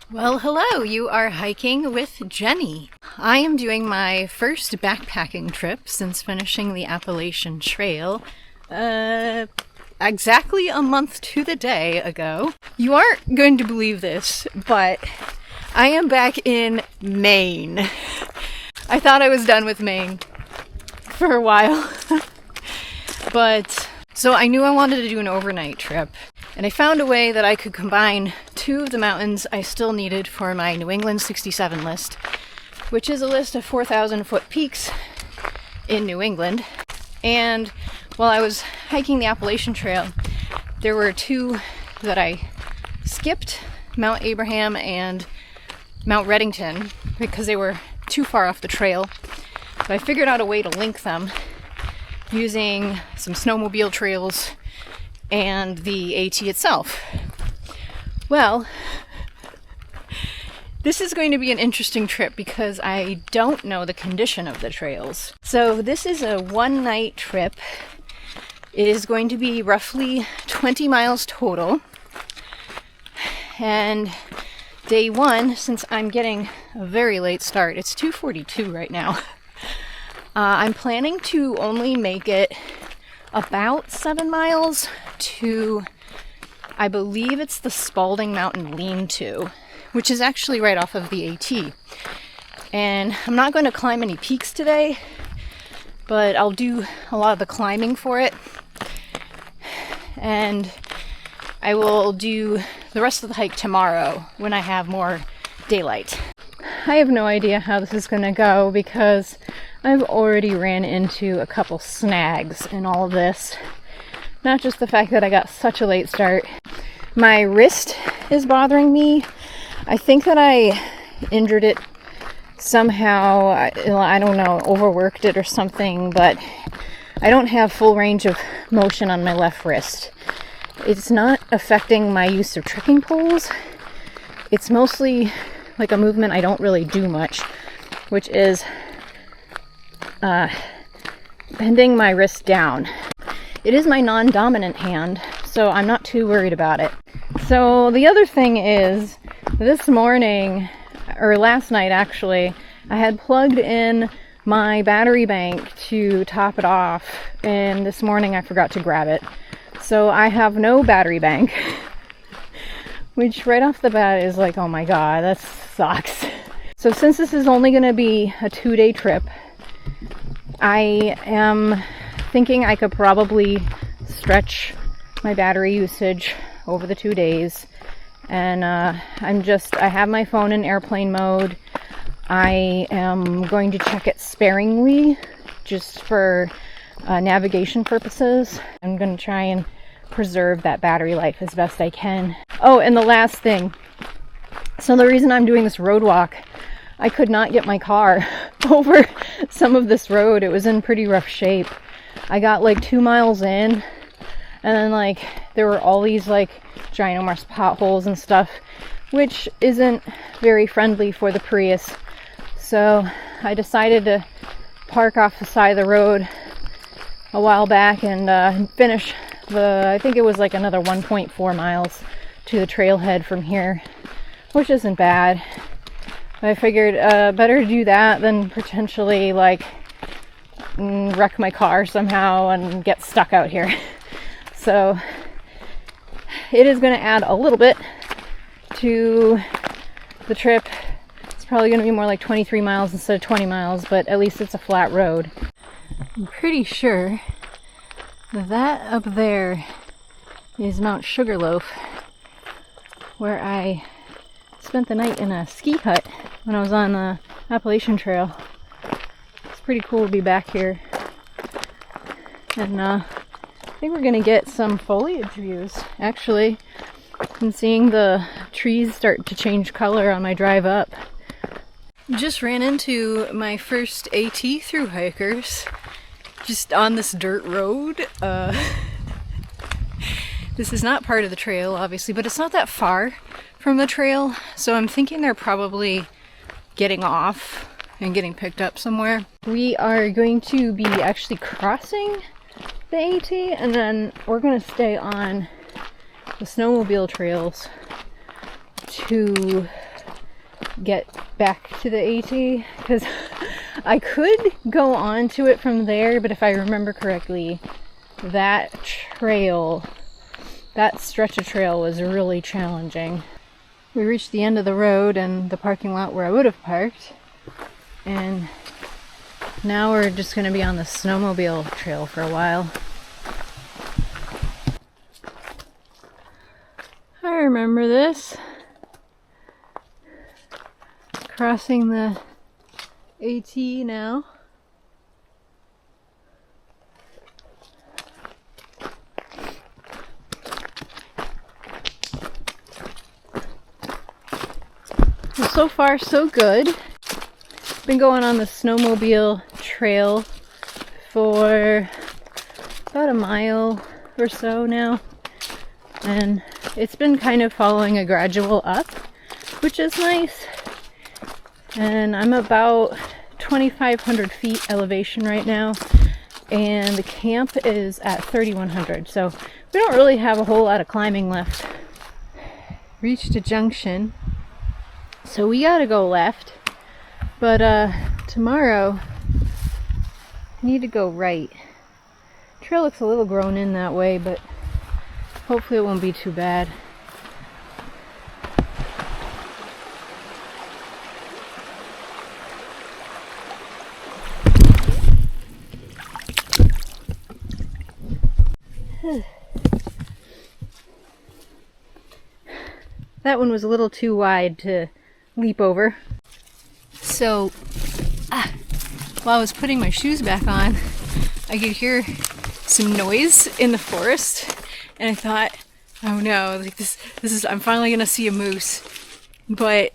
Well, hello, you are hiking with Jenny. I am doing my first backpacking trip since finishing the Appalachian Trail exactly a month to the day ago. You aren't going to believe this, but I am back in Maine. I thought I was done with Maine for a while, but so I knew I wanted to do an overnight trip. And I found a way that I could combine two of the mountains I still needed for my New England 67 list, which is a list of 4,000-foot peaks in New England. And while I was hiking the Appalachian Trail, there were two that I skipped, Mount Abraham and Mount Reddington, because they were too far off the trail. But I figured out a way to link them using some snowmobile trails and the AT itself. Well, this is going to be an interesting trip because I don't know the condition of the trails. So this is a one-night trip. It is going to be roughly 20 miles total. And day one, since I'm getting a very late start, it's 2:42 right now, I'm planning to only make it about 7 miles to, I believe it's the Spalding Mountain Lean-To, which is actually right off of the AT. And I'm not going to climb any peaks today, but I'll do a lot of the climbing for it. And I will do the rest of the hike tomorrow when I have more daylight. I have no idea how this is going to go because I've already ran into a couple snags in all of this. Not just the fact that I got such a late start. My wrist is bothering me. I think that I injured it somehow. I don't know, overworked it or something, but I don't have full range of motion on my left wrist. It's not affecting my use of trekking poles. It's mostly like a movement I don't really do much, which is bending my wrist down. It is my non-dominant hand, so I'm not too worried about it. So the other thing is, this morning, or last night actually, I had plugged in my battery bank to top it off, and this morning I forgot to grab it. So I have no battery bank, which right off the bat is like, oh my god, that sucks. So since this is only going to be a 2-day trip, I am thinking I could probably stretch my battery usage over the 2 days. And I have my phone in airplane mode. I am going to check it sparingly just for navigation purposes. I'm going to try and preserve that battery life as best I can. Oh, and the last thing. So the reason I'm doing this road walk, I could not get my car over some of this road. It was in pretty rough shape. I got like 2 miles in, and then like there were all these like ginormous potholes and stuff, which isn't very friendly for the Prius. So I decided to park off the side of the road a while back and finish I think it was like another 1.4 miles to the trailhead from here, which isn't bad. I figured better do that than potentially like wreck my car somehow and get stuck out here. So it is going to add a little bit to the trip. It's probably going to be more like 23 miles instead of 20 miles, but at least it's a flat road. I'm pretty sure that up there is Mount Sugarloaf, where I spent the night in a ski hut when I was on the Appalachian Trail. It's pretty cool to be back here. And I think we're gonna get some foliage views, actually. I'm seeing the trees start to change color on my drive up. Just ran into my first AT thru hikers just on this dirt road. This is not part of the trail, obviously, but it's not that far from the trail, so I'm thinking they're probably getting off and getting picked up somewhere. We are going to be actually crossing the AT, and then we're going to stay on the snowmobile trails to get back to the AT, because I could go on to it from there, but if I remember correctly, that stretch of trail was really challenging. We reached the end of the road and the parking lot where I would have parked, and now we're just going to be on the snowmobile trail for a while. I remember this. Crossing the AT now. Well, so far so good. Been going on the snowmobile trail for about a mile or so now, and it's been kind of following a gradual up, which is nice. And I'm about 2,500 feet elevation right now, and the camp is at 3,100, so we don't really have a whole lot of climbing left. Reached a junction, so we gotta go left, but tomorrow I need to go right. Trail looks a little grown in that way, but hopefully it won't be too bad. That one was a little too wide to leap over. So, while I was putting my shoes back on, I could hear some noise in the forest, and I thought, oh no, like this is, I'm finally gonna see a moose. But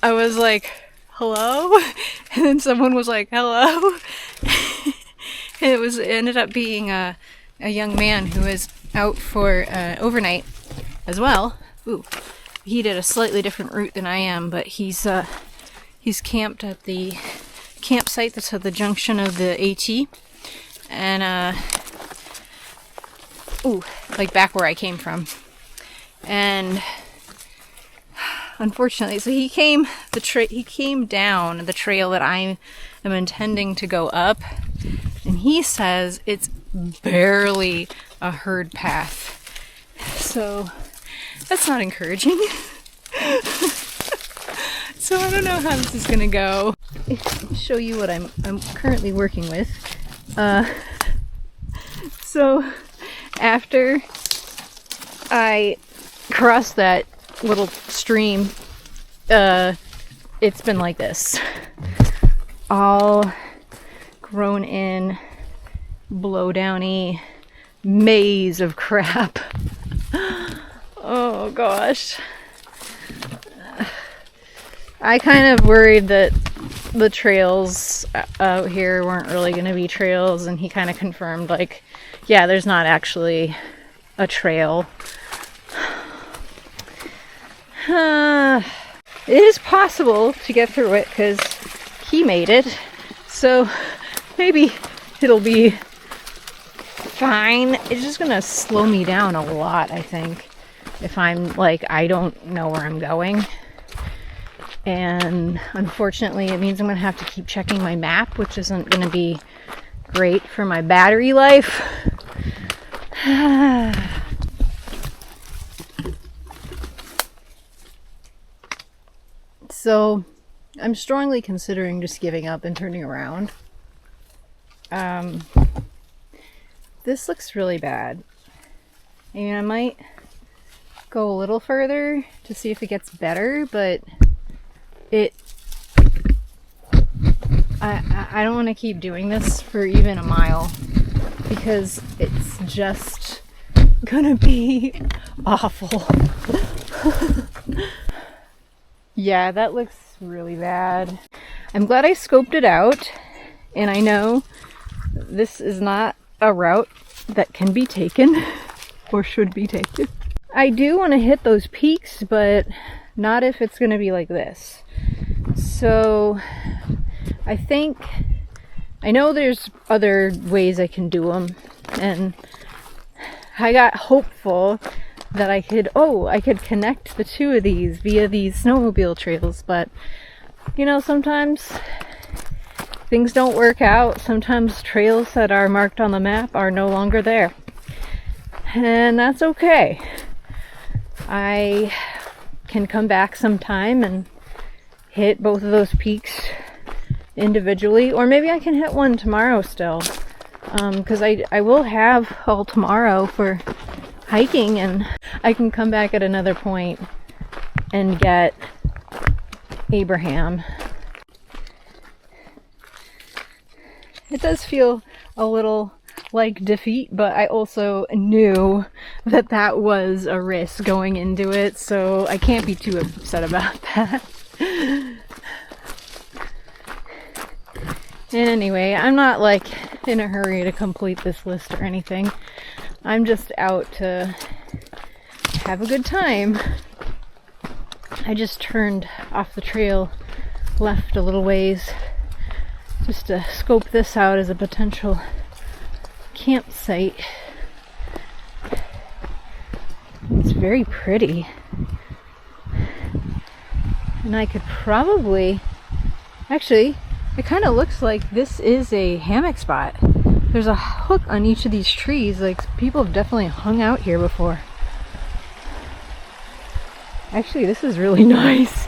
I was like, hello? And then someone was like, hello? And it ended up being a young man who was out for overnight as well. Ooh. He did a slightly different route than I am, but he's camped at the campsite that's at the junction of the AT, and like back where I came from. And unfortunately, so he came down the trail that I am intending to go up, and he says it's barely a herd path. So that's not encouraging. So I don't know how this is gonna go. I'll show you what I'm currently working with. So after I crossed that little stream, it's been like this. All grown in, blow-downy maze of crap. Oh gosh. I kind of worried that the trails out here weren't really going to be trails, and he kind of confirmed, like, yeah, there's not actually a trail. It is possible to get through it because he made it, so maybe it'll be fine. It's just going to slow me down a lot, I think, if I'm like, I don't know where I'm going. And unfortunately, it means I'm going to have to keep checking my map, which isn't going to be great for my battery life. So, I'm strongly considering just giving up and turning around. This looks really bad. And I might go a little further to see if it gets better, but I don't want to keep doing this for even a mile because it's just gonna be awful. Yeah, that looks really bad. I'm glad I scoped it out, and I know this is not a route that can be taken or should be taken. I do want to hit those peaks, but not if it's going to be like this. So I know there's other ways I can do them, and I got hopeful that I could connect the two of these via these snowmobile trails, but you know, sometimes things don't work out. Sometimes trails that are marked on the map are no longer there. And that's okay. I can come back sometime and hit both of those peaks individually, or maybe I can hit one tomorrow still, because I will have all tomorrow for hiking, and I can come back at another point and get Abraham. It does feel a little like defeat, but I also knew that that was a risk going into it, so I can't be too upset about that. And anyway, I'm not like in a hurry to complete this list or anything. I'm just out to have a good time. I just turned off the trail, left a little ways, just to scope this out as a potential campsite. It's very pretty. And I could probably, actually, it kind of looks like this is a hammock spot. There's a hook on each of these trees, like people have definitely hung out here before. Actually, this is really nice.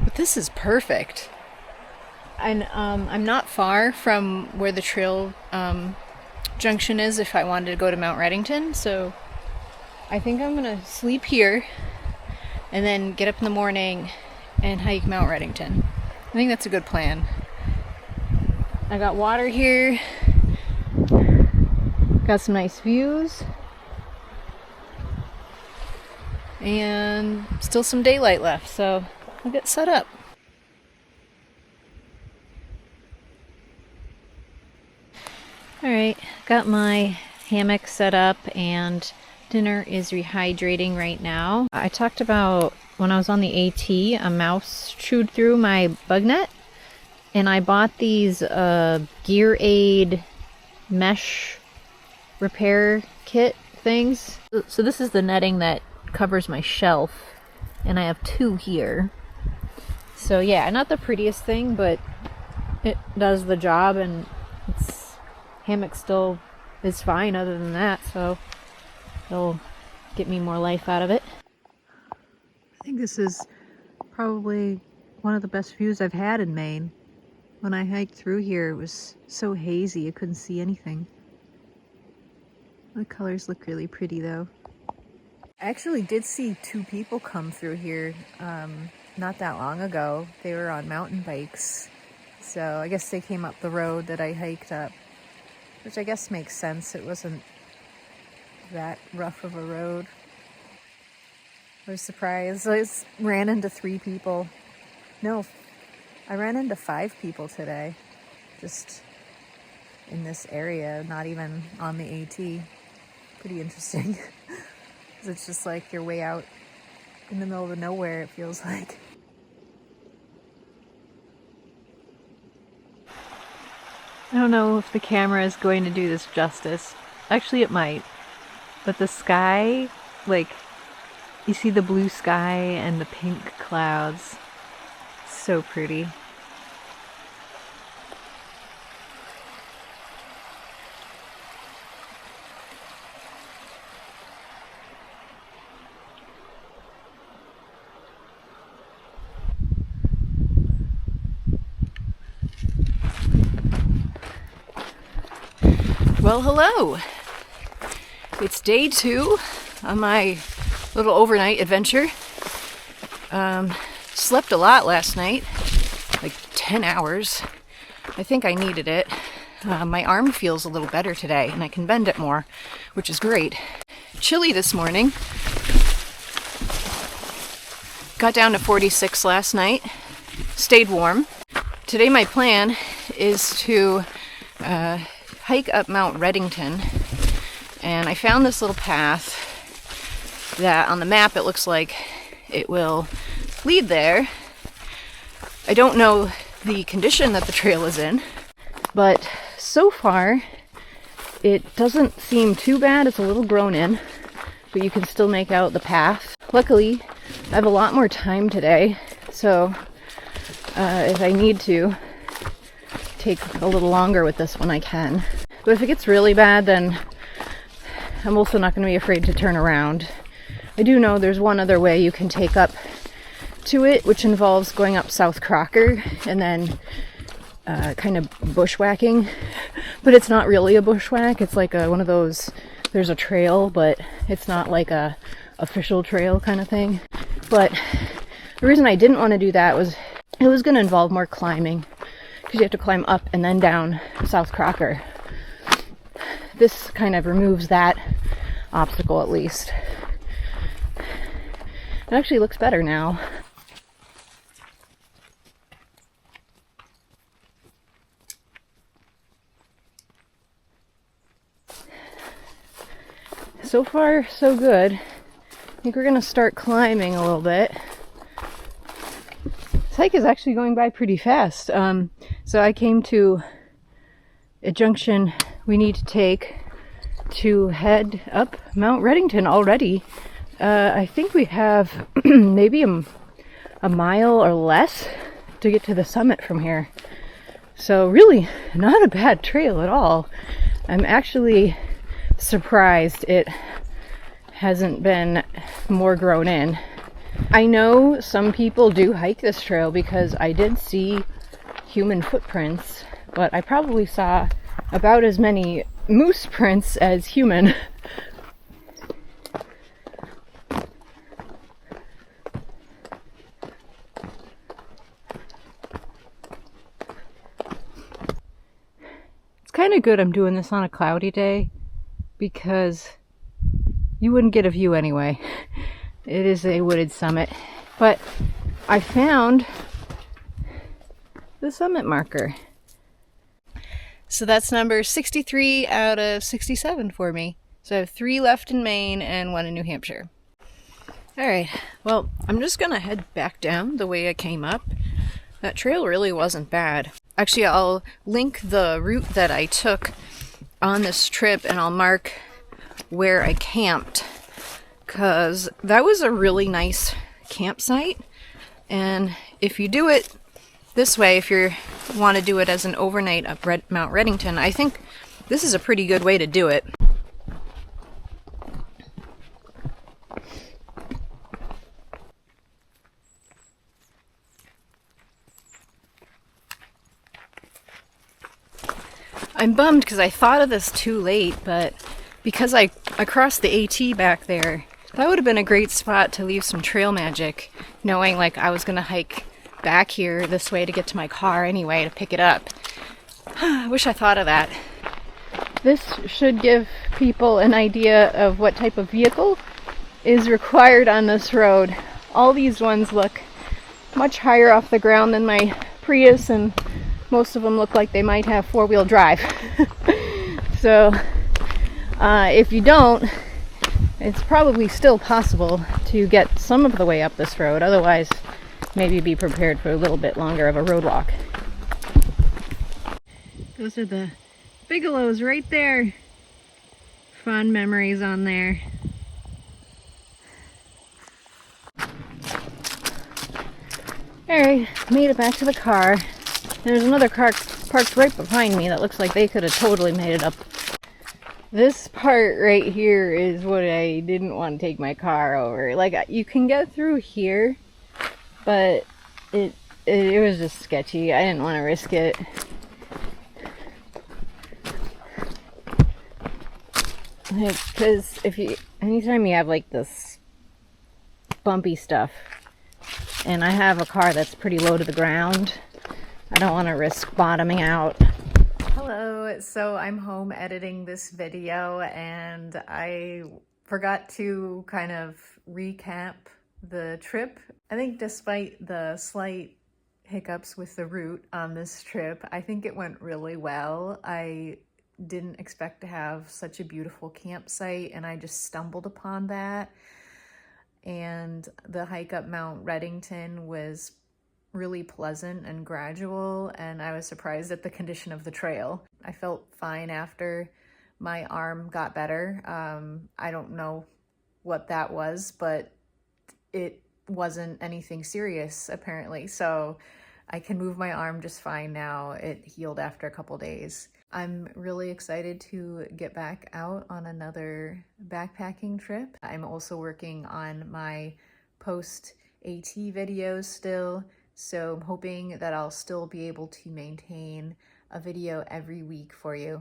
But this is perfect. And I'm not far from where the trail junction is if I wanted to go to Mount Reddington, so I think I'm gonna sleep here and then get up in the morning and hike Mount Reddington. I think that's a good plan. I got water here, got some nice views, and still some daylight left, so I'll get set up. Alright, got my hammock set up and dinner is rehydrating right now. I talked about when I was on the AT, a mouse chewed through my bug net, and I bought these Gear Aid mesh repair kit things. So this is the netting that covers my shelf, and I have two here. So yeah, not the prettiest thing, but it does the job, and hammock still is fine other than that, so it'll get me more life out of it. I think this is probably one of the best views I've had in Maine. When I hiked through here, it was so hazy I couldn't see anything. The colors look really pretty though. I actually did see two people come through here not that long ago. They were on mountain bikes, so I guess they came up the road that I hiked up, which I guess makes sense. It wasn't that rough of a road. I was surprised. I ran into 3 people. No, I ran into 5 people today, just in this area, not even on the AT. Pretty interesting. It's just like you're way out in the middle of nowhere, it feels like. I don't know if the camera is going to do this justice. Actually, it might. But the sky, like, you see the blue sky and the pink clouds. So pretty. Well, hello! It's day 2 on my little overnight adventure. Slept a lot last night, like 10 hours. I think I needed it. My arm feels a little better today and I can bend it more, which is great. Chilly this morning. Got down to 46 last night. Stayed warm. Today my plan is to hike up Mount Redington, and I found this little path that on the map it looks like it will lead there. I don't know the condition that the trail is in, but so far it doesn't seem too bad. It's a little grown in. but you can still make out the path. Luckily, I have a lot more time today, so if I need to take a little longer with this one, I can. But if it gets really bad, then I'm also not going to be afraid to turn around. I do know there's one other way you can take up to it, which involves going up South Crocker and then kind of bushwhacking. But it's not really a bushwhack. It's like one of those, there's a trail, but it's not like a official trail kind of thing. But the reason I didn't want to do that was it was going to involve more climbing, because you have to climb up and then down South Crocker. This kind of removes that obstacle, at least. It actually looks better now. So far, so good. I think we're gonna start climbing a little bit. This hike is actually going by pretty fast. So I came to a junction we need to take to head up Mount Reddington already. I think we have maybe a mile or less to get to the summit from here. So really not a bad trail at all. I'm actually surprised it hasn't been more grown in. I know some people do hike this trail because I did see human footprints, but I probably saw about as many moose prints as human. It's kind of good I'm doing this on a cloudy day, because you wouldn't get a view anyway. It is a wooded summit. But I found the summit marker. So that's number 63 out of 67 for me. So I have 3 left in Maine and 1 in New Hampshire. Alright, well, I'm just gonna head back down the way I came up. That trail really wasn't bad. Actually, I'll link the route that I took on this trip, and I'll mark where I camped, because that was a really nice campsite. And if you do it this way, if you want to do it as an overnight up Mount Redington, I think this is a pretty good way to do it. I'm bummed because I thought of this too late, but because I crossed the AT back there, that would have been a great spot to leave some trail magic, knowing like I was going to hike back here this way to get to my car anyway to pick it up. I wish I thought of that. This should give people an idea of what type of vehicle is required on this road. All these ones look much higher off the ground than my Prius, and most of them look like they might have 4-wheel drive. So if you don't, it's probably still possible to get some of the way up this road. Otherwise, maybe be prepared for a little bit longer of a road walk. Those are the Bigelows right there. Fond memories on there. Alright, made it back to the car. There's another car parked right behind me that looks like they could have totally made it up. This part right here is what I didn't want to take my car over. Like, you can get through here, but it was just sketchy. I didn't want to risk it. Because anytime you have like this bumpy stuff, and I have a car that's pretty low to the ground, I don't want to risk bottoming out. Hello, so I'm home editing this video, and I forgot to kind of recap the trip. I think despite the slight hiccups with the route on this trip, I think it went really well. I didn't expect to have such a beautiful campsite, and I just stumbled upon that. And the hike up Mount Redington was really pleasant and gradual, and I was surprised at the condition of the trail. I felt fine after my arm got better. I don't know what that was, but it wasn't anything serious apparently. So I can move my arm just fine now. It healed after a couple days. I'm really excited to get back out on another backpacking trip. I'm also working on my post-AT videos still, so I'm hoping that I'll still be able to maintain a video every week for you.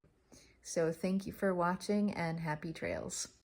So thank you for watching and happy trails.